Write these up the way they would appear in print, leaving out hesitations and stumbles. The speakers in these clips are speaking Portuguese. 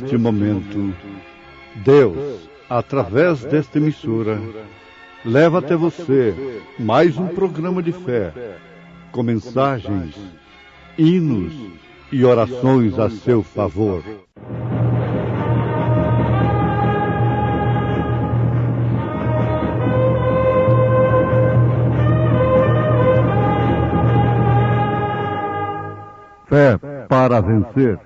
neste momento, Deus, através desta emissora, leva até você mais um programa de fé, com mensagens, hinos e orações a seu favor. Fé para vencer.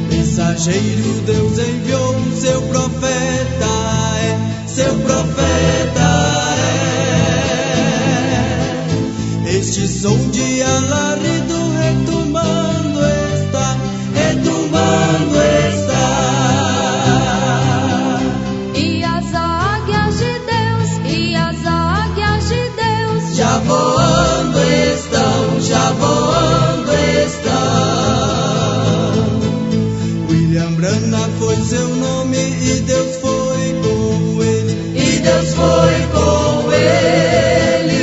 Mensageiro, Deus enviou seu profeta, seu profeta é. Este som de alarido retumbando está, retumbando está. E as águias de Deus, e as águias de Deus, já voando estão, já voando estão. Brana foi seu nome e Deus foi com ele, e Deus foi com ele.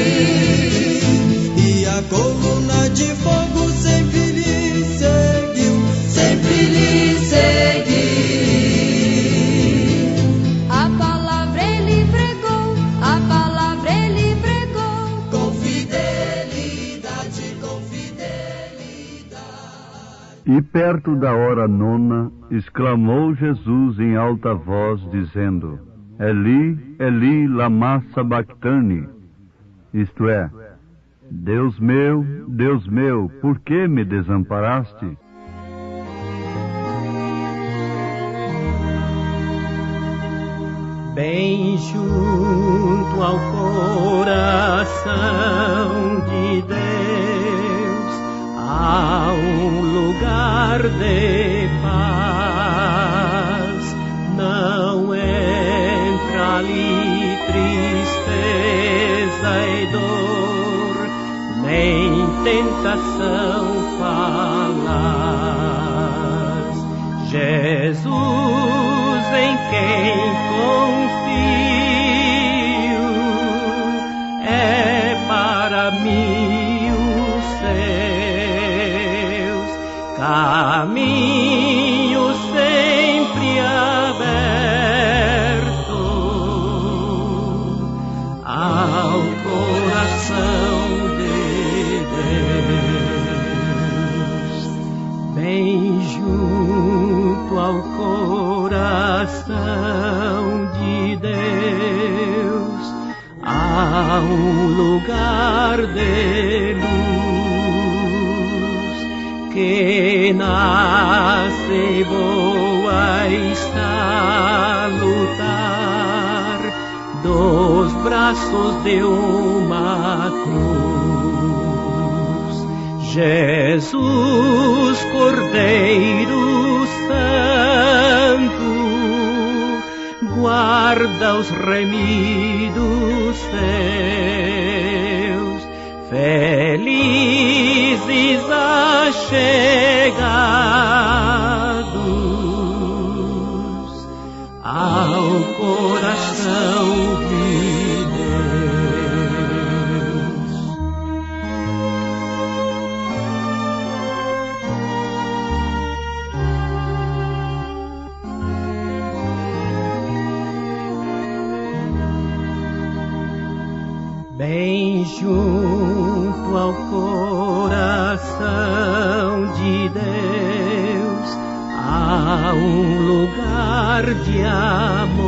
E a coluna de fogo sempre lhe seguiu, sempre lhe seguiu. a palavra ele pregou, a palavra ele pregou, Com fidelidade, com fidelidade. E perto da hora nona, exclamou Jesus em alta voz, dizendo: Eli, Eli, lama sabachthani, isto é, Deus meu, por que me desamparaste? Bem junto ao coração de Deus há um lugar de paz. Não entra ali tristeza e dor, nem tentação falaz. Jesus, em quem confio, é para mim os seus caminhos sempre aberto ao coração de Deus. Bem junto ao coração de Deus há um lugar de luz que nasce e voa está a lutar dos braços de uma cruz. Jesus, Cordeiro Santo, guarda os remidos seus, felizes achegados ao coração de Deus. Bem junto ao coração de Deus há um lugar de amor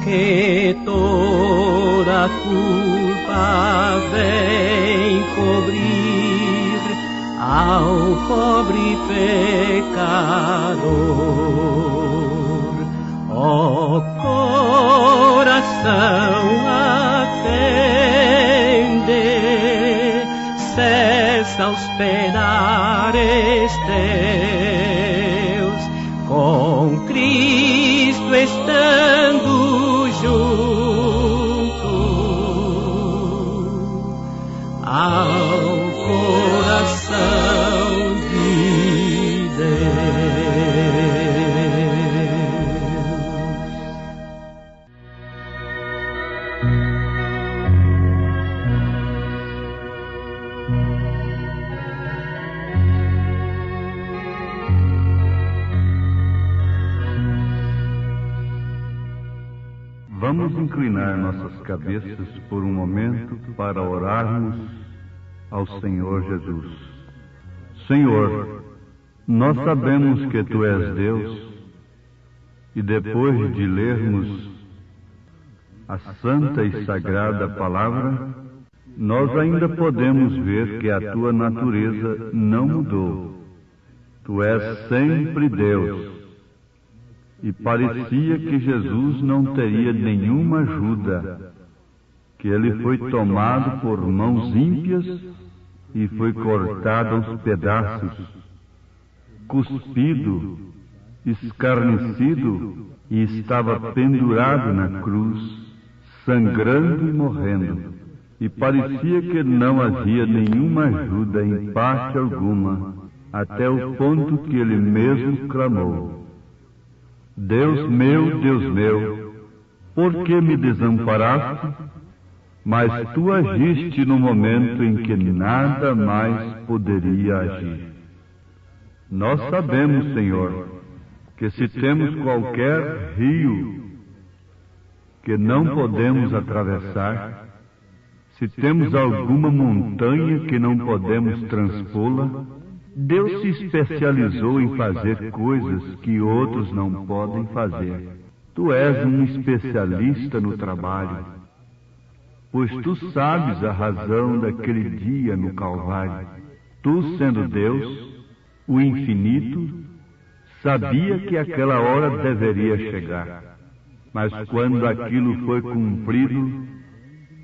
que toda culpa vem cobrir ao pobre pecador. Ó coração, atende, cessa os penares teus, com Cristo estando junto ao coração de Deus. Vamos inclinar nossas cabeças por um momento para orarmos ao Senhor Jesus. Senhor, nós sabemos que Tu és Deus, e depois de lermos a santa e sagrada palavra, nós ainda podemos ver que a Tua natureza não mudou. Tu és sempre Deus. E parecia que Jesus não teria nenhuma ajuda, que Ele foi tomado por mãos ímpias e foi cortado aos pedaços, cuspido, escarnecido e estava pendurado na cruz, sangrando e morrendo. E parecia que não havia nenhuma ajuda em parte alguma, até o ponto que Ele mesmo clamou: Deus meu, por que me desamparaste? Mas Tu agiste no momento em que nada mais poderia agir. Nós sabemos, Senhor, que se temos qualquer rio que não podemos atravessar, se temos alguma montanha que não podemos transpô-la, Deus se especializou em fazer coisas que outros não podem fazer. Tu és um especialista no trabalho, pois Tu sabes a razão daquele dia no Calvário. Tu, sendo Deus, o infinito, sabia que aquela hora deveria chegar. Mas quando aquilo foi cumprido,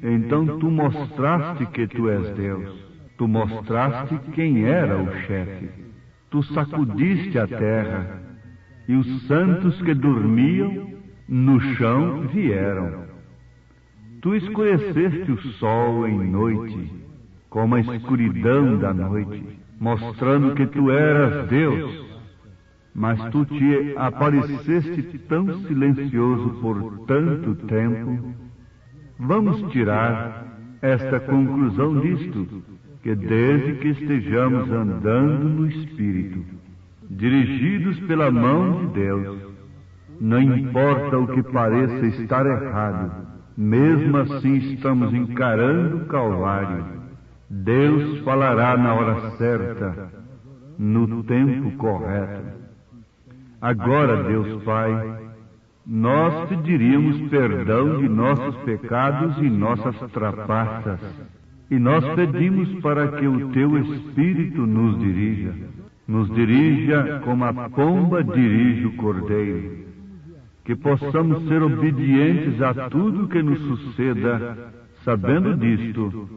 então Tu mostraste que Tu és Deus. Tu mostraste quem era o chefe. Tu sacudiste a terra, e os santos que dormiam no chão vieram. Tu escureceste o sol em noite, como a escuridão da noite, mostrando que Tu eras Deus. Mas Tu te apareceste tão silencioso por tanto tempo. Vamos tirar esta conclusão disto, que desde que estejamos andando no Espírito, dirigidos pela mão de Deus, não importa o que pareça estar errado, mesmo assim estamos encarando o Calvário. Deus falará na hora certa, no tempo correto. Agora, Deus Pai, nós pediríamos perdão de nossos pecados e nossas trapaças, e nós pedimos para que o Teu Espírito nos dirija como a pomba dirige o cordeiro, que possamos ser obedientes a tudo que nos suceda, sabendo disto,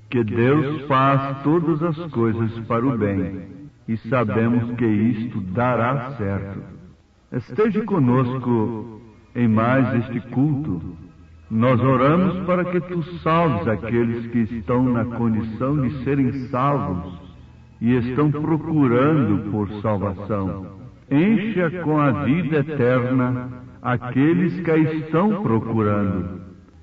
que Deus faz todas as coisas para o bem, e sabemos que isto dará certo. Esteja conosco em mais este culto. Nós oramos para que Tu salves aqueles que estão na condição de serem salvos e estão procurando por salvação. Encha com a vida eterna aqueles que a estão procurando.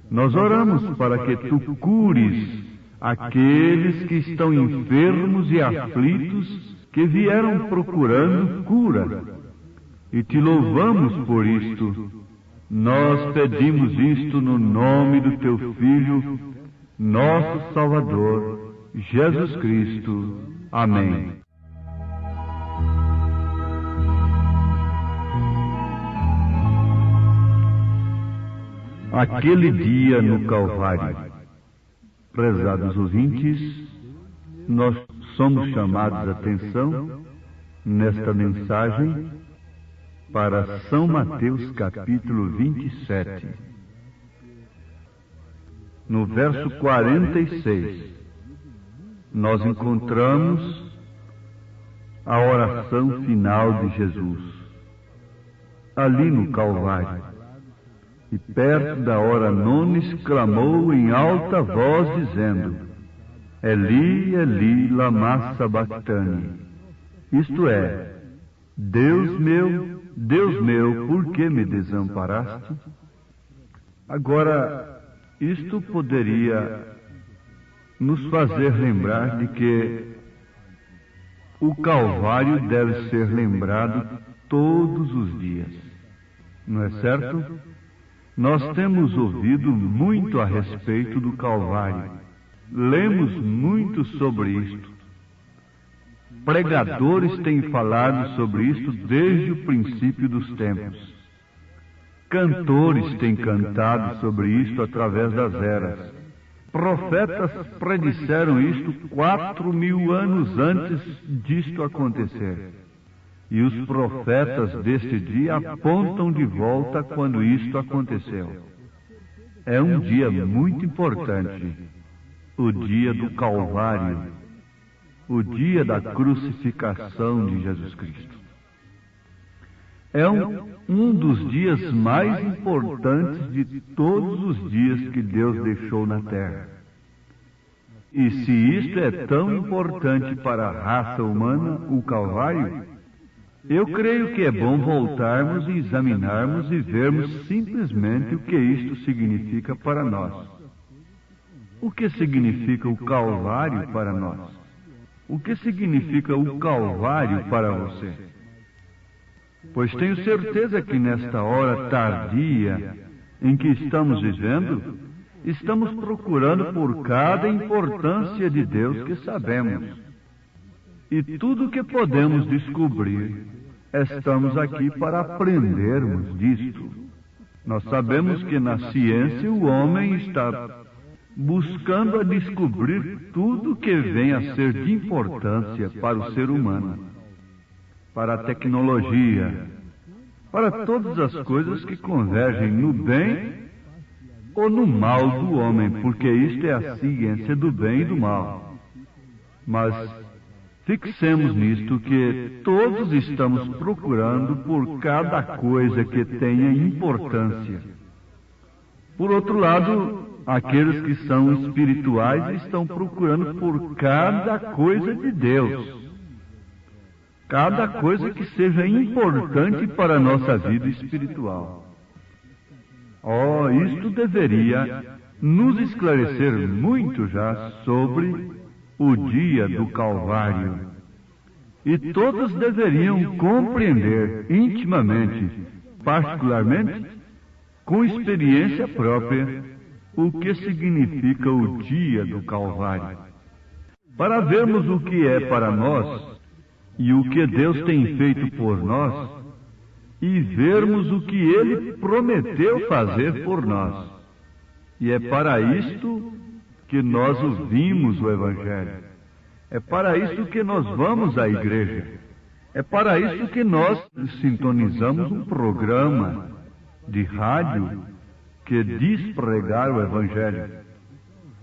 Nós oramos para que Tu cures aqueles que estão enfermos e aflitos, que vieram procurando cura. E Te louvamos por isto. Nós pedimos isto no nome do Teu Filho, nosso Salvador, Jesus Cristo. Amém. Aquele dia no Calvário. Prezados ouvintes, nós somos chamados a atenção nesta mensagem para São Mateus capítulo 27. No verso 46, nós encontramos a oração final de Jesus, ali no Calvário. E perto da hora nona exclamou em alta voz, dizendo: Eli, Eli, lama sabachthani. Isto é, Deus meu, por que me desamparaste? Agora, Isto poderia nos fazer lembrar de que o Calvário deve ser lembrado todos os dias. Não é certo? Nós temos ouvido muito a respeito do Calvário. Lemos muito sobre isto. Pregadores têm falado sobre isto desde o princípio dos tempos. Cantores têm cantado sobre isto através das eras. Profetas predisseram isto 4.000 anos antes disto acontecer. E os profetas deste dia apontam de volta quando isto aconteceu. É um dia muito importante, o dia do Calvário, o dia da crucificação de Jesus Cristo. É um dos dias mais importantes de todos os dias que Deus deixou na terra. E se isto é tão importante para a raça humana, o Calvário, eu creio que é bom voltarmos e examinarmos e vermos simplesmente o que isto significa para nós. O que significa o Calvário para nós? O que significa o Calvário para você? Pois tenho certeza que nesta hora tardia em que estamos vivendo, estamos procurando por cada importância de Deus que sabemos. E tudo o que podemos descobrir, estamos aqui para aprendermos disto. Nós sabemos que na ciência o homem está buscando a descobrir tudo que vem a ser de importância para o ser humano, para a tecnologia, para todas as coisas que convergem no bem ou no mal do homem, porque isto é a ciência do bem e do mal. Mas fixemos nisto que todos estamos procurando por cada coisa que tenha importância. Por outro lado, aqueles que são espirituais estão procurando por cada coisa de Deus. Cada coisa que seja importante para a nossa vida espiritual. Isto deveria nos esclarecer muito já sobre o dia do Calvário. E todos deveriam compreender intimamente, particularmente, com experiência própria, o que significa o dia do Calvário. Para vermos o que é para nós e o que Deus tem feito por nós, e vermos o que Ele prometeu fazer por nós. E é para isto que nós ouvimos o Evangelho. É para isso que nós vamos à igreja. É para isso que nós sintonizamos um programa de rádio que diz pregar o Evangelho.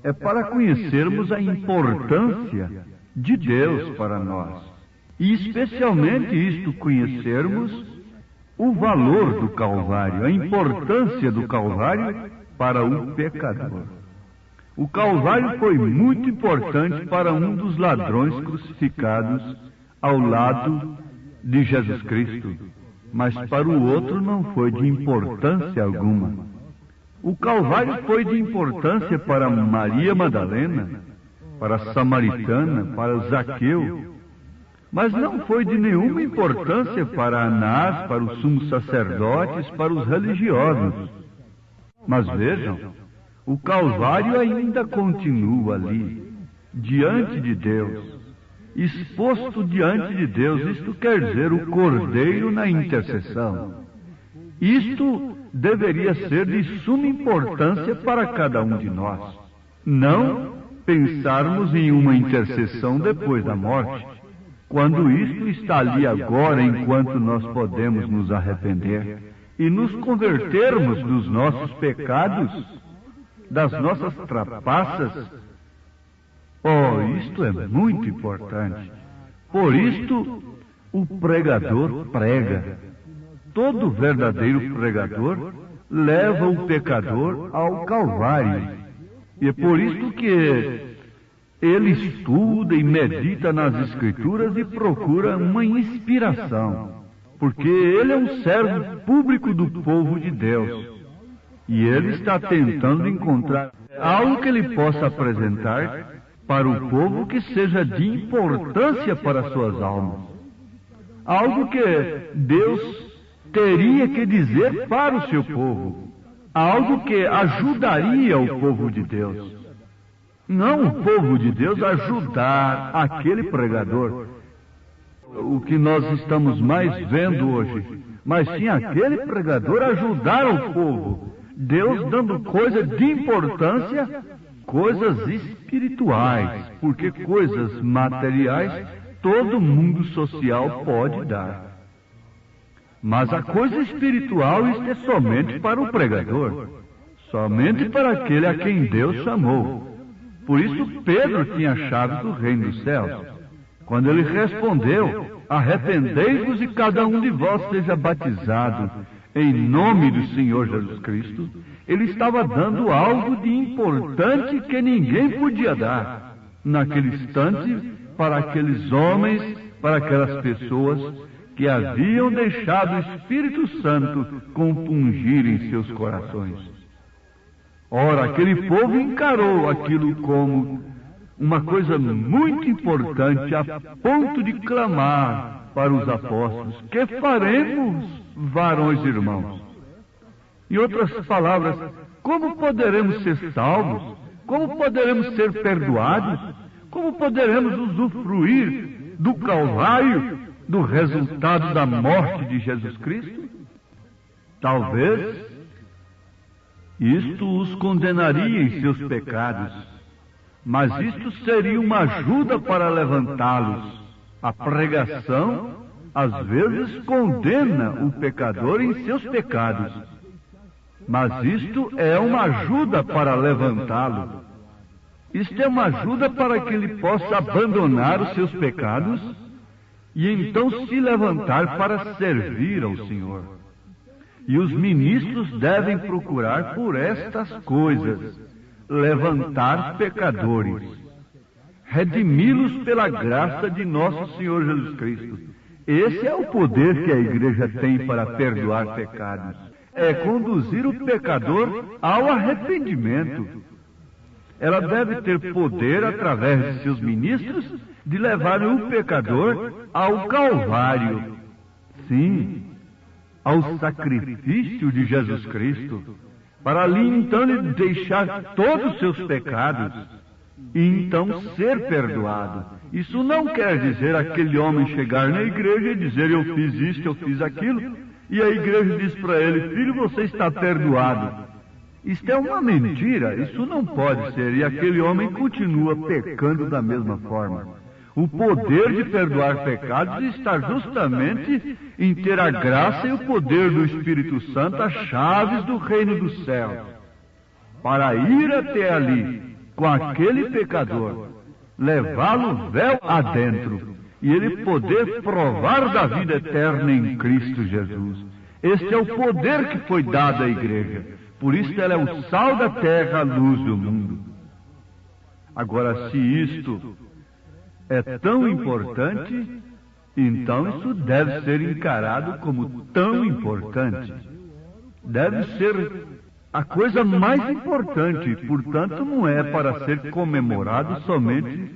É para conhecermos a importância de Deus para nós. E especialmente isto, conhecermos o valor do Calvário, a importância do Calvário para o pecador. O Calvário foi muito importante para um dos ladrões crucificados ao lado de Jesus Cristo, mas para o outro não foi de importância alguma. O Calvário foi de importância para Maria Madalena, para a Samaritana, para Zaqueu, mas não foi de nenhuma importância para Anás, para os sumos sacerdotes, para os religiosos. Mas vejam, o Calvário ainda continua ali, diante de Deus, exposto diante de Deus. Isto quer dizer o Cordeiro na intercessão. Isto deveria ser de suma importância para cada um de nós. Não pensarmos em uma intercessão depois da morte, quando isto está ali agora, enquanto nós podemos nos arrepender e nos convertermos dos nossos pecados, das nossas trapaças. Isto é muito importante. Por isto, o pregador prega. Todo verdadeiro pregador leva o pecador ao Calvário. E é por isto que ele estuda e medita nas Escrituras e procura uma inspiração, porque ele é um servo público do povo de Deus. E ele está tentando encontrar algo que ele possa apresentar para o povo que seja de importância para suas almas. Algo que Deus teria que dizer para o seu povo. Algo que ajudaria o povo de Deus. Não o povo de Deus ajudar aquele pregador, o que nós estamos mais vendo hoje, mas sim aquele pregador ajudar o povo. Deus dando coisa de importância, coisas espirituais, porque coisas materiais todo mundo social pode dar. Mas a coisa espiritual, isto é somente para o pregador, somente para aquele a quem Deus chamou. Por isso Pedro tinha a chave do reino dos céus. Quando ele respondeu, arrependei-vos e cada um de vós seja batizado em nome do Senhor Jesus Cristo, ele estava dando algo de importante que ninguém podia dar naquele instante para aqueles homens, para aquelas pessoas que haviam deixado o Espírito Santo compungir em seus corações. Ora, aquele povo encarou aquilo como uma coisa muito importante, a ponto de clamar para os apóstolos: que faremos, varões e irmãos? Em outras palavras, como poderemos ser salvos? Como poderemos ser perdoados? Como poderemos usufruir do Calvário, do resultado da morte de Jesus Cristo? Talvez isto os condenaria em seus pecados, mas isto seria uma ajuda para levantá-los. A pregação, às vezes, condena o pecador em seus pecados, mas isto é uma ajuda para levantá-lo. Isto é uma ajuda para que ele possa abandonar os seus pecados e então se levantar para servir ao Senhor. E os ministros devem procurar por estas coisas: levantar pecadores, redimi-los pela graça de nosso Senhor Jesus Cristo. Esse é o poder que a igreja tem para perdoar pecados. É conduzir o pecador ao arrependimento. Ela deve ter poder, através de seus ministros, de levar o pecador ao Calvário. Sim, ao sacrifício de Jesus Cristo, para ali então lhe deixar todos os seus pecados e então ser perdoado. Isso não quer dizer aquele homem chegar na igreja e dizer: eu fiz isto, eu fiz aquilo, e a igreja diz para ele: filho, você está perdoado. Isto é uma mentira, isso não pode ser, e aquele homem continua pecando da mesma forma. O poder de perdoar pecados está justamente em ter a graça e o poder do Espírito Santo, as chaves do reino dos céus, para ir até ali com aquele pecador, levá-lo véu adentro, e ele poder provar da vida eterna em Cristo Jesus. Este é o poder que foi dado à igreja. Por isso ela é o sal da terra, a luz do mundo. Agora, se isto é tão importante, então isso deve ser encarado como tão importante. Deve ser a coisa mais importante, portanto não é para ser comemorado somente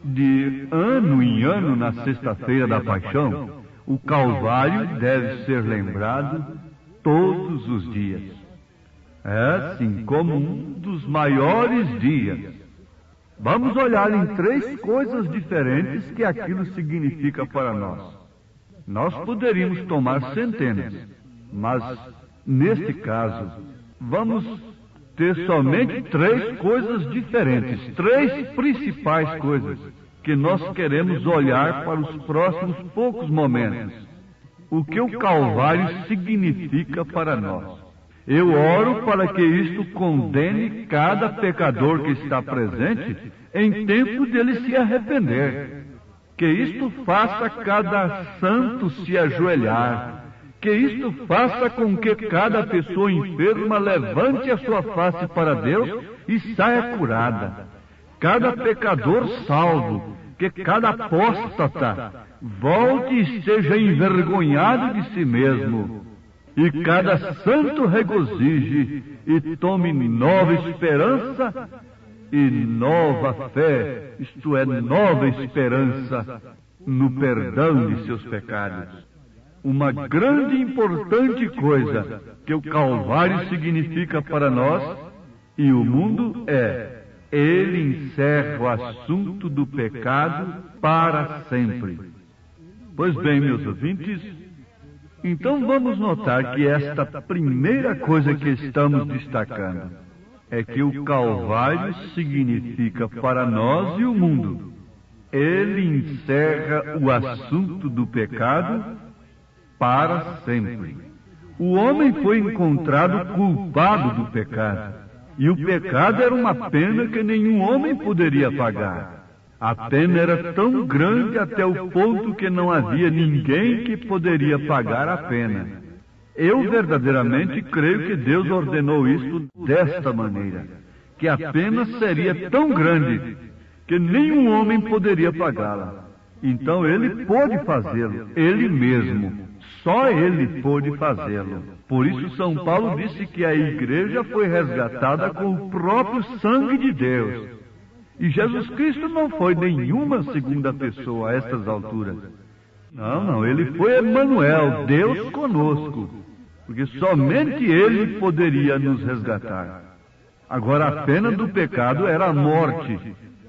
de ano em ano na sexta-feira da paixão. O Calvário deve ser lembrado todos os dias. É assim como um dos maiores dias. Vamos olhar em 3 coisas diferentes que aquilo significa para nós. Nós poderíamos tomar centenas, mas neste caso vamos ter somente 3 coisas diferentes, 3 principais coisas que nós queremos olhar para os próximos poucos momentos. O que o Calvário significa para nós. Eu oro para que isto condene cada pecador que está presente em tempo dele se arrepender. Que isto faça cada santo se ajoelhar. Que isto faça com que cada pessoa enferma levante a sua face para Deus e saia curada. Cada pecador salvo, que cada apóstata volte e seja envergonhado de si mesmo. e cada santo regozije e tome nova esperança e nova fé, isto é, nova esperança no perdão de seus pecados. Uma grande e importante coisa que o Calvário significa para nós e o mundo ele encerra o assunto do pecado para sempre. Pois bem, meus ouvintes, então vamos notar que esta primeira coisa que estamos destacando é que o Calvário significa para nós e o mundo. Ele encerra o assunto do pecado para sempre. O homem foi encontrado culpado do pecado, e o pecado era uma pena que nenhum homem poderia pagar. A pena era tão grande até o ponto que não havia ninguém que poderia pagar a pena. Eu verdadeiramente creio que Deus ordenou isto desta maneira, que a pena seria tão grande que nenhum homem poderia pagá-la. Então ele pôde fazê-lo, ele mesmo, só ele pôde fazê-lo. Por isso São Paulo disse que a igreja foi resgatada com o próprio sangue de Deus. E Jesus Cristo não foi nenhuma segunda pessoa a estas alturas. Não, ele foi Emanuel, Deus conosco, porque somente ele poderia nos resgatar. Agora, a pena do pecado era a morte.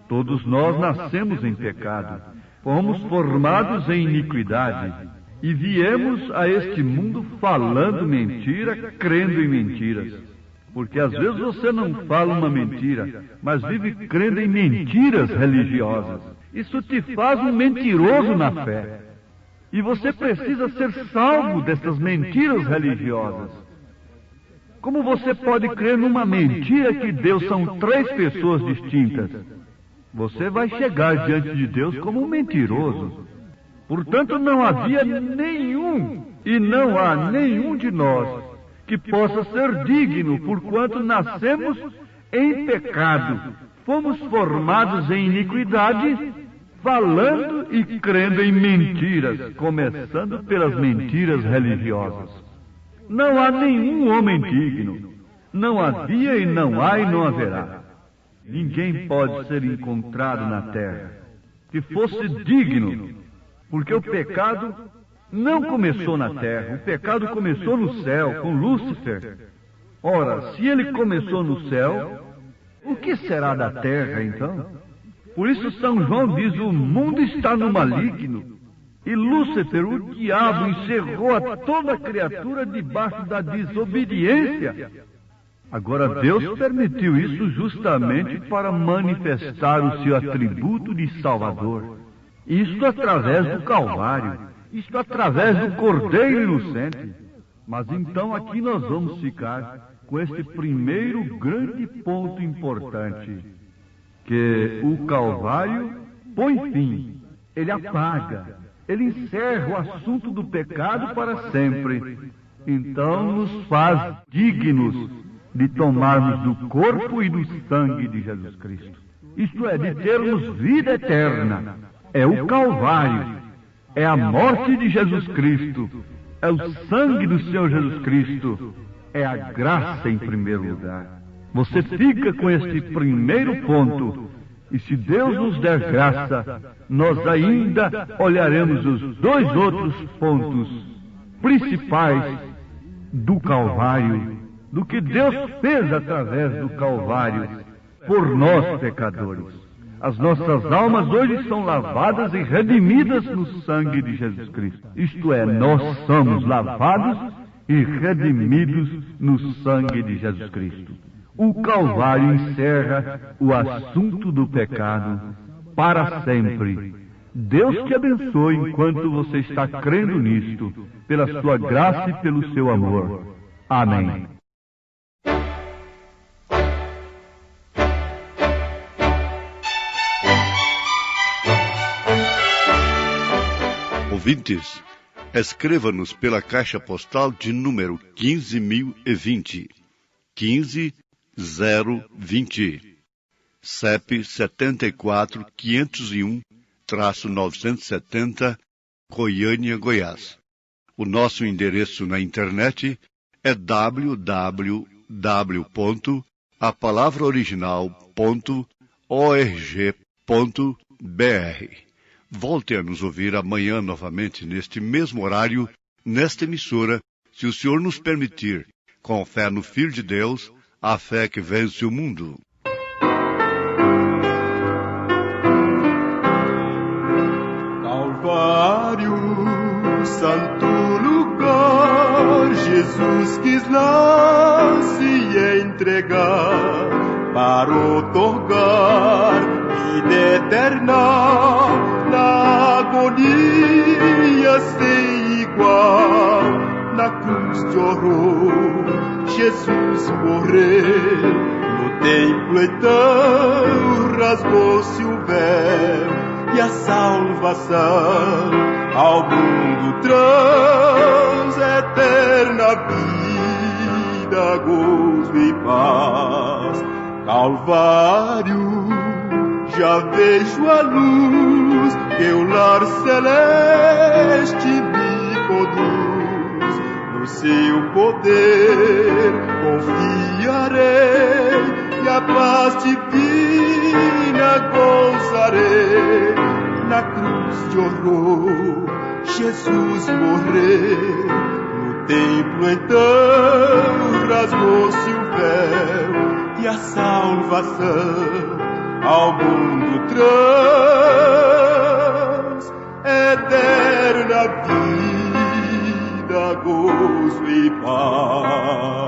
Todos nós nascemos em pecado, fomos formados em iniquidade e viemos a este mundo falando mentira, crendo em mentiras. Porque às vezes você não fala uma mentira, mas vive crendo em mentiras religiosas. Isso te faz um mentiroso na fé. E você precisa ser salvo dessas mentiras religiosas. Como você pode crer numa mentira que Deus são três pessoas distintas? Você vai chegar diante de Deus como um mentiroso. Portanto, não havia nenhum, e não há nenhum de nós que possa ser digno, porquanto nascemos em pecado, fomos formados em iniquidade, falando e crendo em mentiras, começando pelas mentiras religiosas. Não há nenhum homem digno, não havia e não há e não haverá. Ninguém pode ser encontrado na terra que fosse digno, porque o pecado não começou na terra, o pecado começou no céu, com Lúcifer. Ora, se ele começou no céu, o que será da terra, então? Por isso São João diz, o mundo está no maligno, e Lúcifer, o diabo, encerrou a toda criatura debaixo da desobediência. Agora, Deus permitiu isso justamente para manifestar o seu atributo de Salvador. Isto através do Calvário. Isto através do Cordeiro Inocente. Mas então aqui nós vamos ficar com este primeiro grande ponto importante, que o Calvário põe fim, ele apaga, ele encerra o assunto do pecado para sempre. Então nos faz dignos de tomarmos do corpo e do sangue de Jesus Cristo. Isto é, de termos vida eterna. É o Calvário. É a morte de Jesus Cristo, é o sangue do Senhor Jesus Cristo, é a graça em primeiro lugar. Você fica com este primeiro ponto, e se Deus nos der graça, nós ainda olharemos os dois outros pontos principais do Calvário, do que Deus fez através do Calvário por nós pecadores. As nossas almas hoje são lavadas e redimidas no sangue de Jesus Cristo. Isto é, nós somos lavados e redimidos no sangue de Jesus Cristo. O Calvário encerra o assunto do pecado para sempre. Deus te abençoe enquanto você está crendo nisto, pela sua graça e pelo seu amor. Amém. Ouvintes, escreva-nos pela caixa postal de número 15.020, 15020, CEP 74.501-970, Goiânia, Goiás. O nosso endereço na internet é www.apalavraoriginal.org.br. Volte a nos ouvir amanhã novamente neste mesmo horário, nesta emissora, se o Senhor nos permitir, com fé no Filho de Deus, a fé que vence o mundo. Calvário, santo lugar, Jesus quis lá se entregar para otorgar vida eterna na agonia sem igual. Na cruz de horror, Jesus morreu. No templo então rasgou-se o véu e a salvação ao mundo traz eterna vida, gozo e paz. Calvário, já vejo a luz que o lar celeste me conduz. No seu poder confiarei e a paz divina gozarei. Na cruz de horror, Jesus morreu. No templo então rasgou-se o véu e a salvação ao mundo traz eterna vida, gozo e paz.